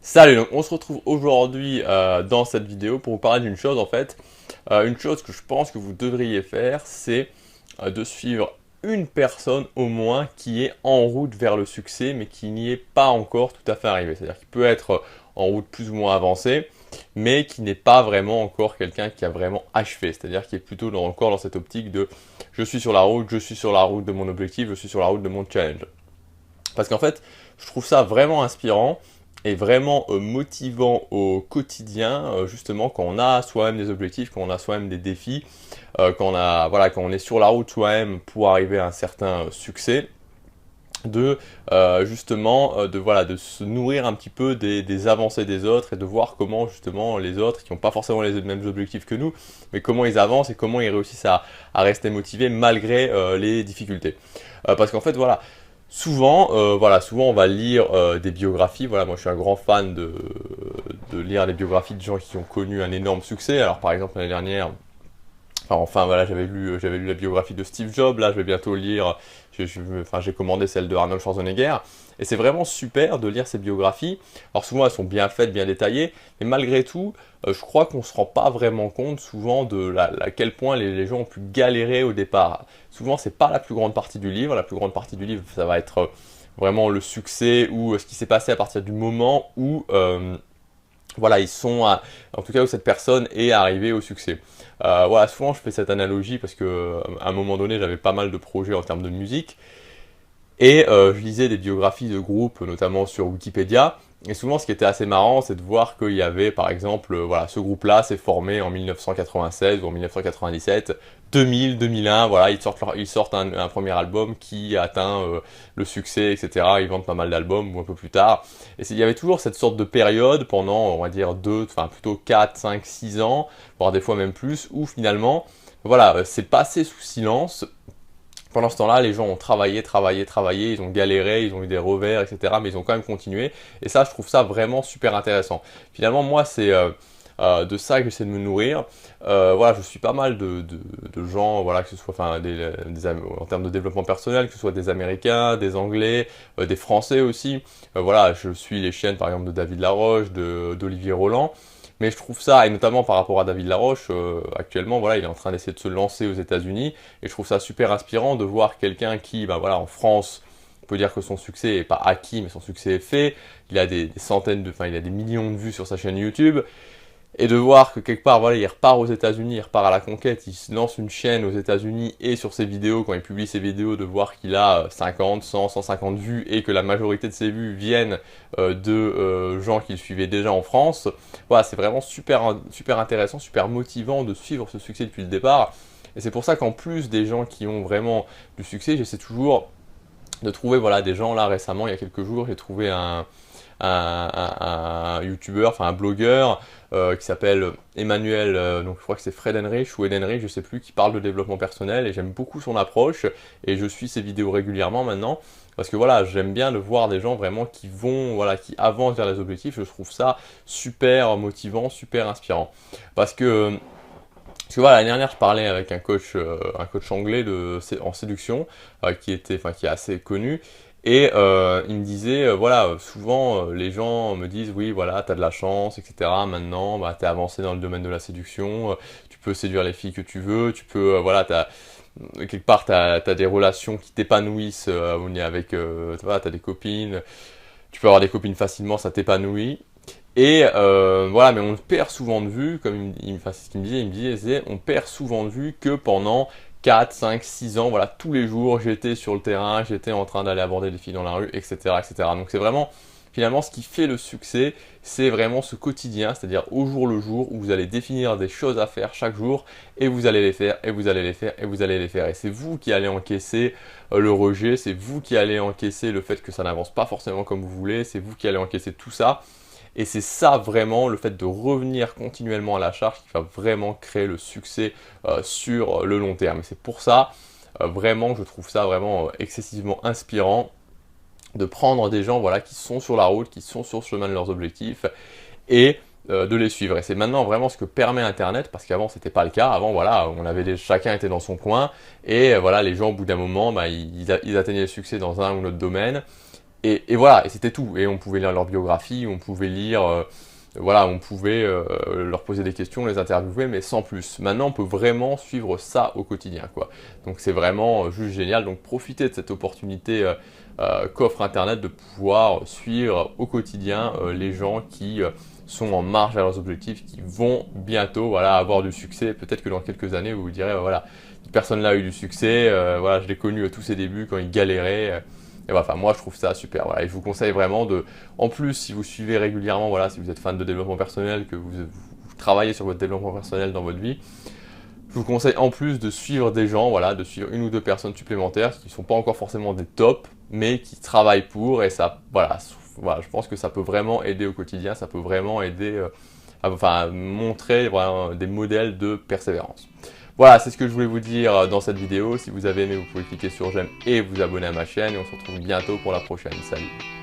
Salut, donc on se retrouve aujourd'hui dans cette vidéo pour vous parler d'une chose en fait. Une chose que je pense que vous devriez faire, c'est de suivre une personne au moins qui est en route vers le succès, mais qui n'y est pas encore tout à fait arrivé. C'est-à-dire qu'il peut être en route plus ou moins avancée, mais qui n'est pas vraiment encore quelqu'un qui a vraiment achevé. C'est-à-dire qui est plutôt encore dans cette optique de je suis sur la route, je suis sur la route de mon objectif, je suis sur la route de mon challenge. Parce qu'en fait, je trouve ça vraiment inspirant et vraiment motivant au quotidien, justement quand on a soi-même des objectifs, quand on a soi-même des défis, quand on est sur la route soi-même pour arriver à un certain succès, de de se nourrir un petit peu des avancées des autres et de voir comment justement les autres qui n'ont pas forcément les mêmes objectifs que nous, mais comment ils avancent et comment ils réussissent à rester motivés malgré les difficultés. Parce qu'en fait souvent on va lire des biographies. Voilà, moi je suis un grand fan de lire les biographies de gens qui ont connu un énorme succès. Alors par exemple l'année dernière, voilà, j'avais lu la biographie de Steve Jobs. Là, je vais bientôt lire. J'ai commandé celle de Arnold Schwarzenegger. Et c'est vraiment super de lire ces biographies. Alors souvent, elles sont bien faites, bien détaillées, mais malgré tout, je crois qu'on se rend pas vraiment compte souvent de à quel point les gens ont pu galérer au départ. Souvent, c'est pas la plus grande partie du livre. La plus grande partie du livre, ça va être vraiment le succès ou ce qui s'est passé à partir du moment où voilà, en tout cas où cette personne est arrivée au succès. Voilà, souvent je fais cette analogie parce que à un moment donné j'avais pas mal de projets en termes de musique et je lisais des biographies de groupes, notamment sur Wikipédia. Et souvent, ce qui était assez marrant, c'est de voir qu'il y avait, par exemple, voilà, ce groupe-là s'est formé en 1996 ou en 1997, 2000, 2001, voilà, ils sortent un premier album qui atteint le succès, etc. Ils vendent pas mal d'albums ou un peu plus tard. Et il y avait toujours cette sorte de période pendant, on va dire, plutôt 4, 5, 6 ans, voire des fois même plus, où finalement, voilà, c'est passé sous silence. Pendant ce temps-là, les gens ont travaillé, ils ont galéré, ils ont eu des revers, etc. Mais ils ont quand même continué. Et ça, je trouve ça vraiment super intéressant. Finalement, moi, c'est de ça que j'essaie de me nourrir. Voilà, je suis pas mal de gens, voilà, que ce soit en termes de développement personnel, que ce soit des Américains, des Anglais, des Français aussi. Voilà, je suis les chaînes, par exemple, de David Laroche, d'Olivier Roland. Mais je trouve ça, et notamment par rapport à David Laroche, actuellement, voilà, il est en train d'essayer de se lancer aux États-Unis, et je trouve ça super inspirant de voir quelqu'un qui, bah voilà, en France, on peut dire que son succès est pas acquis, mais son succès est fait. Il a des centaines il a des millions de vues sur sa chaîne YouTube. Et de voir que quelque part, voilà, il repart aux États-Unis, il repart à la conquête, il se lance une chaîne aux États-Unis et sur ses vidéos, quand il publie ses vidéos, de voir qu'il a 50, 100, 150 vues et que la majorité de ses vues viennent de gens qu'il suivait déjà en France. Voilà, c'est vraiment super intéressant, super motivant de suivre ce succès depuis le départ. Et c'est pour ça qu'en plus des gens qui ont vraiment du succès, j'essaie toujours de trouver, voilà, des gens là récemment, il y a quelques jours, j'ai trouvé un youtubeur, enfin un blogueur qui s'appelle Emmanuel, donc je crois que c'est Fred Henrich ou Edenrich, je sais plus, qui parle de développement personnel et j'aime beaucoup son approche et je suis ses vidéos régulièrement maintenant parce que voilà, j'aime bien de voir des gens vraiment qui vont, voilà, qui avancent vers les objectifs. Je trouve ça super motivant, super inspirant parce que voilà, l'année dernière, je parlais avec un coach anglais en séduction, qui est assez connu, et il me disait, voilà, souvent les gens me disent, oui, voilà, t'as de la chance, etc. Maintenant, bah, t'es avancé dans le domaine de la séduction, tu peux séduire les filles que tu veux, tu peux, voilà, quelque part, t'as des relations qui t'épanouissent, t'as des copines, tu peux avoir des copines facilement, ça t'épanouit. Et voilà, mais on perd souvent de vue, comme c'est ce qu'il me disait, on perd souvent de vue que pendant 4, 5, 6 ans, voilà, tous les jours, j'étais sur le terrain, j'étais en train d'aller aborder des filles dans la rue, etc., etc. Donc c'est vraiment, finalement, ce qui fait le succès, c'est vraiment ce quotidien, c'est-à-dire au jour le jour, où vous allez définir des choses à faire chaque jour, et vous allez les faire, et vous allez les faire, et vous allez les faire. Et c'est vous qui allez encaisser le rejet, c'est vous qui allez encaisser le fait que ça n'avance pas forcément comme vous voulez, c'est vous qui allez encaisser tout ça. Et c'est ça vraiment, le fait de revenir continuellement à la charge qui va vraiment créer le succès sur le long terme. Et c'est pour ça, vraiment, je trouve ça vraiment excessivement inspirant de prendre des gens, voilà, qui sont sur la route, qui sont sur le chemin de leurs objectifs et de les suivre. Et c'est maintenant vraiment ce que permet Internet, parce qu'avant c'était pas le cas. Avant, voilà, chacun était dans son coin et voilà, les gens au bout d'un moment, bah, ils atteignaient le succès dans un ou l'autre domaine. Et voilà, et c'était tout. Et on pouvait lire leur biographie, on pouvait lire, voilà, on pouvait leur poser des questions, les interviewer, mais sans plus. Maintenant, on peut vraiment suivre ça au quotidien, quoi. Donc c'est vraiment juste génial. Donc profitez de cette opportunité qu'offre Internet de pouvoir suivre au quotidien les gens qui sont en marche vers leurs objectifs, qui vont bientôt, voilà, avoir du succès. Peut-être que dans quelques années, vous vous direz, voilà, cette personne-là a eu du succès. Voilà, je l'ai connu à tous ses débuts quand il galérait. Et voilà, enfin, moi, je trouve ça super. Voilà, et je vous conseille vraiment de, en plus, si vous suivez régulièrement, voilà, si vous êtes fan de développement personnel, que vous travaillez sur votre développement personnel dans votre vie, je vous conseille en plus de suivre des gens, voilà, de suivre une ou deux personnes supplémentaires qui ne sont pas encore forcément des tops, mais qui travaillent pour, et ça, voilà, voilà, je pense que ça peut vraiment aider au quotidien, ça peut vraiment aider, enfin, montrer voilà, des modèles de persévérance. Voilà, c'est ce que je voulais vous dire dans cette vidéo. Si vous avez aimé, vous pouvez cliquer sur j'aime et vous abonner à ma chaîne, et on se retrouve bientôt pour la prochaine. Salut!